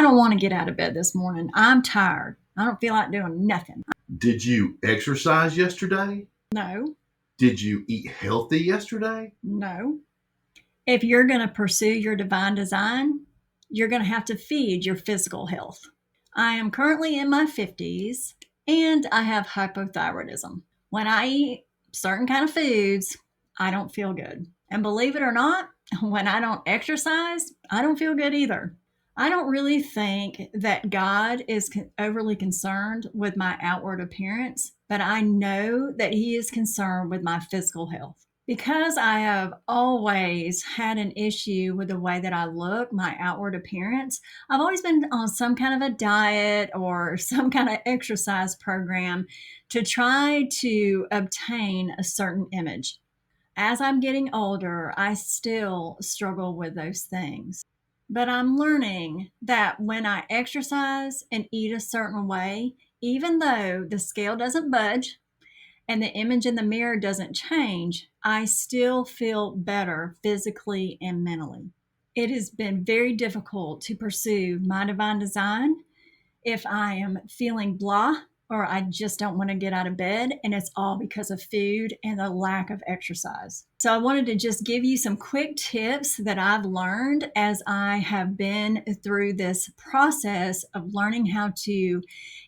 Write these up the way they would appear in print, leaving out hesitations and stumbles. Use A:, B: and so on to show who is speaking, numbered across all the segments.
A: I don't want to get out of bed this morning. I'm tired. I don't feel like doing nothing.
B: Did you exercise yesterday?
A: No,
B: Did you eat healthy yesterday?
A: no. If you're going to pursue your divine design, you're going to have to feed your physical health. I am currently in my 50s and I have hypothyroidism. When I eat certain kind of foods, I don't feel good. And believe it or not, when I don't exercise, I don't feel good either. I don't really think that God is overly concerned with my outward appearance, but I know that He is concerned with my physical health. Because I have always had an issue with the way that I look, my outward appearance, I've always been on some kind of a diet or some kind of exercise program to try to obtain a certain image. As I'm getting older, I still struggle with those things. But I'm learning that when I exercise and eat a certain way, even though the scale doesn't budge and the image in the mirror doesn't change, I still feel better physically and mentally. It has been very difficult to pursue my divine design if I am feeling blah or I just don't want to get out of bed, and it's all because of food and the lack of exercise. So I wanted to just give you some quick tips that I've learned as I have been through this process of learning how to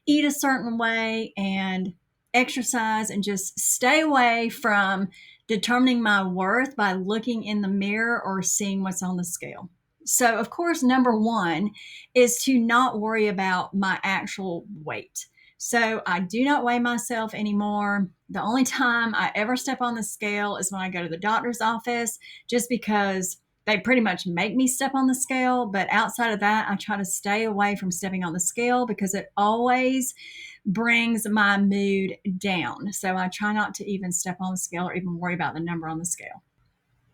A: eat a certain way and exercise and just stay away from determining my worth by looking in the mirror or seeing what's on the scale. So, of course, number one is to not worry about my actual weight. So, I do not weigh myself anymore. The only time I ever step on the scale is when I go to the doctor's office, just because they pretty much make me step on the scale. But outside of that, I try to stay away from stepping on the scale because it always brings my mood down. So, I try not to even step on the scale or even worry about the number on the scale.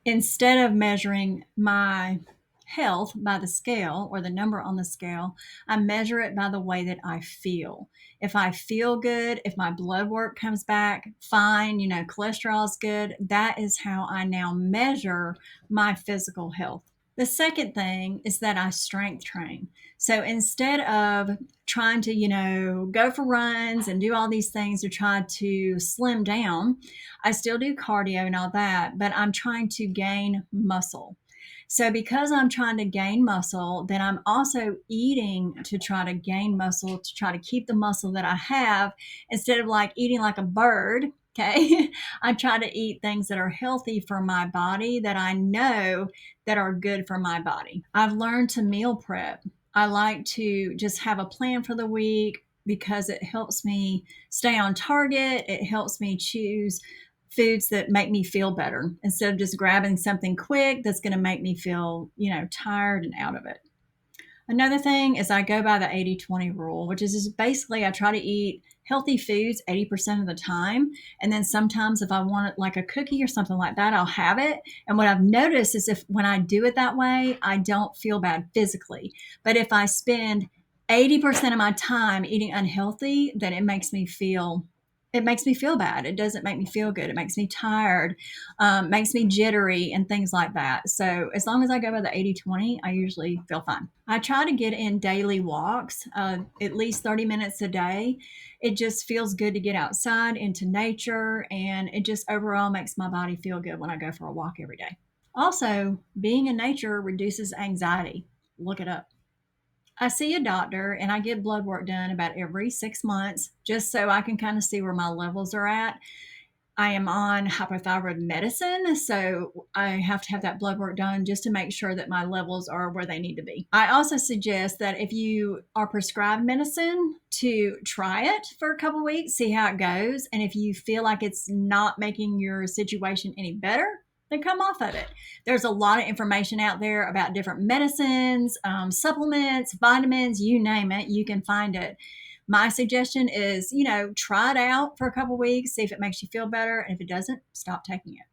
A: Instead of measuring my health by the scale or the number on the scale, I measure it by the way that I feel. If I feel good, if my blood work comes back fine, cholesterol is good, that is how I now measure my physical health. The second thing is that I strength train. So instead of trying to, go for runs and do all these things to try to slim down, I still do cardio and all that, but I'm trying to gain muscle. So because I'm trying to gain muscle, then I'm also eating to try to gain muscle, to try to keep the muscle that I have instead of like eating like a bird. Okay. I try to eat things that are healthy for my body that I know that are good for my body. I've learned to meal prep. I like to just have a plan for the week because it helps me stay on target. It helps me choose foods that make me feel better instead of just grabbing something quick that's going to make me feel, tired and out of it. Another thing is I go by the 80-20 rule, which is just basically I try to eat healthy foods 80% of the time. And then sometimes if I want it like a cookie or something like that, I'll have it. And what I've noticed is if when I do it that way, I don't feel bad physically. But if I spend 80% of my time eating unhealthy, then it makes me feel bad. It doesn't make me feel good. It makes me tired, makes me jittery and things like that. So as long as I go by the 80-20, I usually feel fine. I try to get in daily walks, at least 30 minutes a day. It just feels good to get outside into nature, and it just overall makes my body feel good when I go for a walk every day. Also, being in nature reduces anxiety. Look it up. I see a doctor and I get blood work done about every 6 months just so I can kind of see where my levels are at. I am on hypothyroid medicine, so I have to have that blood work done just to make sure that my levels are where they need to be. I also suggest that if you are prescribed medicine, to try it for a couple weeks, see how it goes. And if you feel like it's not making your situation any better, then come off of it. There's a lot of information out there about different medicines, supplements, vitamins, you name it, you can find it. My suggestion is, try it out for a couple weeks, see if it makes you feel better. And if it doesn't, stop taking it.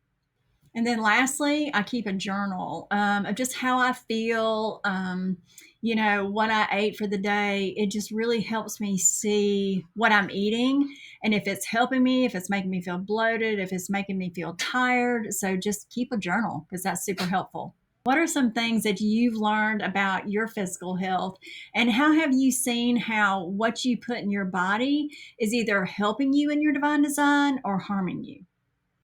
A: And then lastly, I keep a journal of just how I feel, what I ate for the day. It just really helps me see what I'm eating and if it's helping me, if it's making me feel bloated, if it's making me feel tired. So just keep a journal because that's super helpful. What are some things that you've learned about your physical health, and how have you seen how what you put in your body is either helping you in your divine design or harming you?